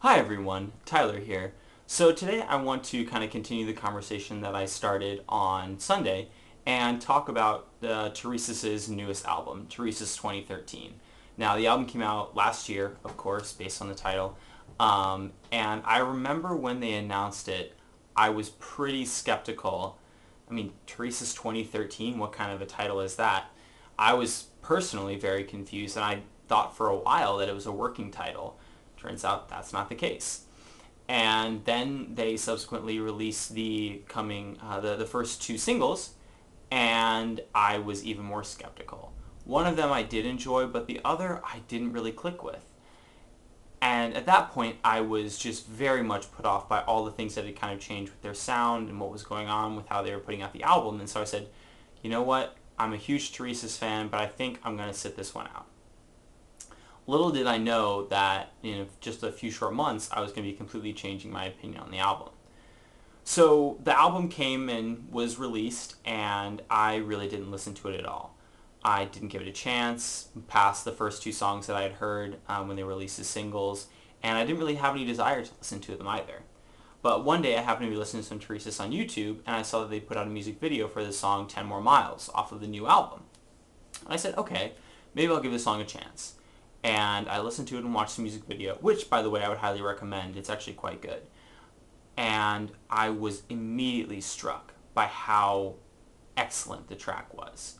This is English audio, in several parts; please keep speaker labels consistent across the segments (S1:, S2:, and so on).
S1: Hi everyone, Tyler here. So today I want to kind of continue the conversation that I started on Sunday and talk about Turisas' newest album, Turisas 2013. Now the album came out last year, of course, based on the title. And I remember when they announced it, I was pretty skeptical. I mean, Turisas 2013, what kind of a title is that? I was personally very confused and I thought for a while that it was a working title. Turns out that's not the case. And then they subsequently released the first two singles, and I was even more skeptical. One of them I did enjoy, but the other I didn't really click with. And at that point, I was just very much put off by all the things that had kind of changed with their sound and what was going on with how they were putting out the album. And so I said, you know what? I'm a huge Turisas fan, but I think I'm going to sit this one out. Little did I know that in just a few short months, I was going to be completely changing my opinion on the album. So the album came and was released, and I really didn't listen to it at all. I didn't give it a chance past the first two songs that I had heard when they released as singles, and I didn't really have any desire to listen to them either. But one day I happened to be listening to some Turisas on YouTube, and I saw that they put out a music video for the song 10 More Miles off of the new album. And I said, okay, maybe I'll give this song a chance. And I listened to it and watched the music video, which, by the way, I would highly recommend. It's actually quite good. And I was immediately struck by how excellent the track was.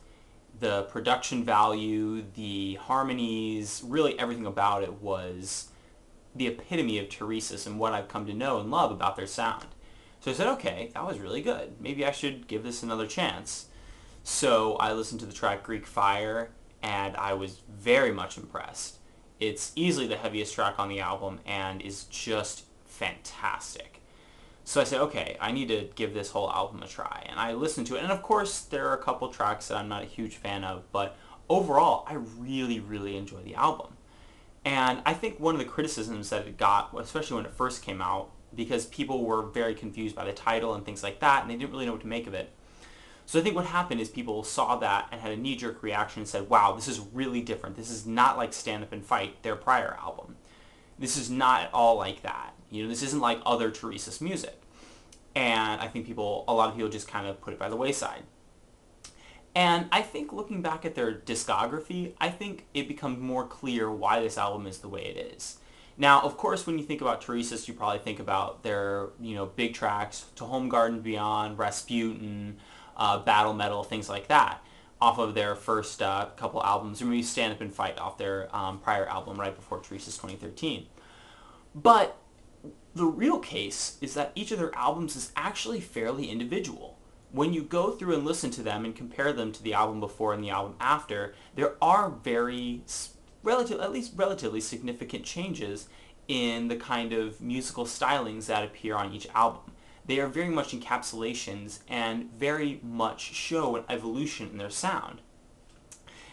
S1: The production value, the harmonies, really everything about it was the epitome of Turisas and what I've come to know and love about their sound. So I said, okay, that was really good. Maybe I should give this another chance. So I listened to the track Greek Fire, and I was very much impressed. It's easily the heaviest track on the album and is just fantastic. So I said, okay, I need to give this whole album a try. And I listened to it, and of course there are a couple tracks that I'm not a huge fan of, but overall I really, really enjoy the album. And I think one of the criticisms that it got, especially when it first came out, because people were very confused by the title and things like that, and they didn't really know what to make of it. So I think what happened is people saw that and had a knee-jerk reaction and said, wow, this is really different. This is not like Stand Up and Fight, their prior album. This is not at all like that. This isn't like other Turisas music. And I think a lot of people just kind of put it by the wayside. And I think looking back at their discography, I think it becomes more clear why this album is the way it is. Now, of course, when you think about Turisas, you probably think about their, big tracks, To Home Garden Beyond, Rasputin, Battle Metal, things like that, off of their first couple albums, or maybe Stand Up and Fight off their prior album right before Turisas 2013. But the real case is that each of their albums is actually fairly individual. When you go through and listen to them and compare them to the album before and the album after, there are at least relatively significant changes in the kind of musical stylings that appear on each album. They are very much encapsulations and very much show an evolution in their sound.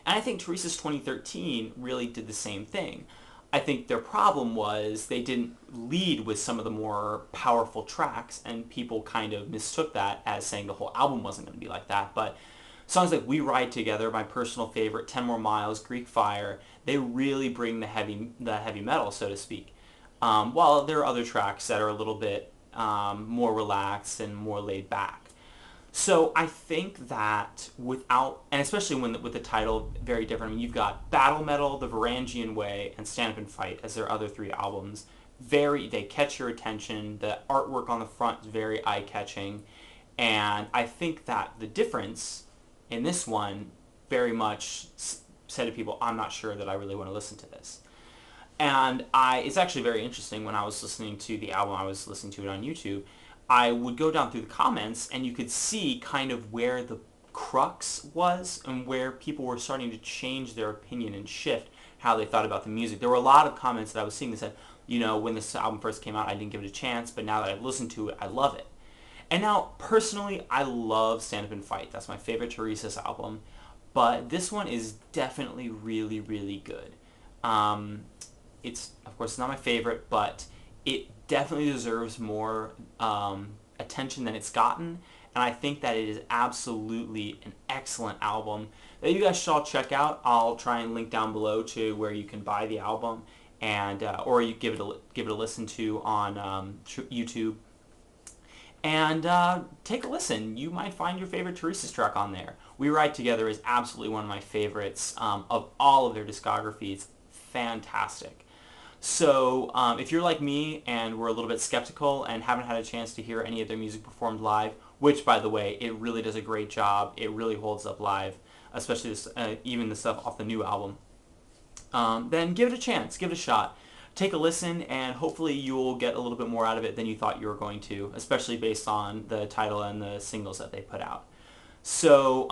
S1: And I think Turisas 2013 really did the same thing. I think their problem was they didn't lead with some of the more powerful tracks, and people kind of mistook that as saying the whole album wasn't going to be like that. But songs like We Ride Together, my personal favorite, 10 More Miles, Greek Fire, they really bring the heavy metal, so to speak. While there are other tracks that are a little bit more relaxed and more laid back. So I think that and especially with the title very different, you've got Battle Metal, The Varangian Way, and Stand Up and Fight as their other three albums. They catch your attention, the artwork on the front is very eye-catching, and I think that the difference in this one very much said to people, I'm not sure that I really want to listen to this. And it's actually very interesting. When I was listening to the album, I was listening to it on YouTube, I would go down through the comments and you could see kind of where the crux was and where people were starting to change their opinion and shift how they thought about the music. There were a lot of comments that I was seeing that said, when this album first came out, I didn't give it a chance, but now that I've listened to it, I love it. And now, personally, I love Stand Up and Fight. That's my favorite Turisas album. But this one is definitely really, really good. It's, of course, not my favorite, but it definitely deserves more attention than it's gotten, and I think that it is absolutely an excellent album that you guys should all check out. I'll try and link down below to where you can buy the album, and or you give it a listen to on YouTube. And take a listen. You might find your favorite Turisas track on there. We Ride Together is absolutely one of my favorites of all of their discography. It's fantastic. So if you're like me and we're a little bit skeptical and haven't had a chance to hear any of their music performed live, which, by the way, it really does a great job. It really holds up live, especially this, even the stuff off the new album. Then give it a chance. Give it a shot. Take a listen, and hopefully you'll get a little bit more out of it than you thought you were going to, especially based on the title and the singles that they put out. So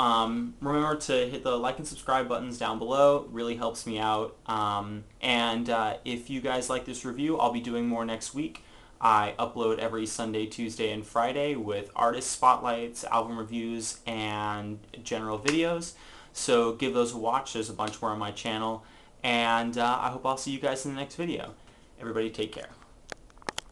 S1: remember to hit the like and subscribe buttons down below. It really helps me out. And if you guys like this review, I'll be doing more next week. I upload every Sunday, Tuesday, and Friday with artist spotlights, album reviews, and general videos. So give those a watch. There's a bunch more on my channel. And I hope I'll see you guys in the next video. Everybody take care.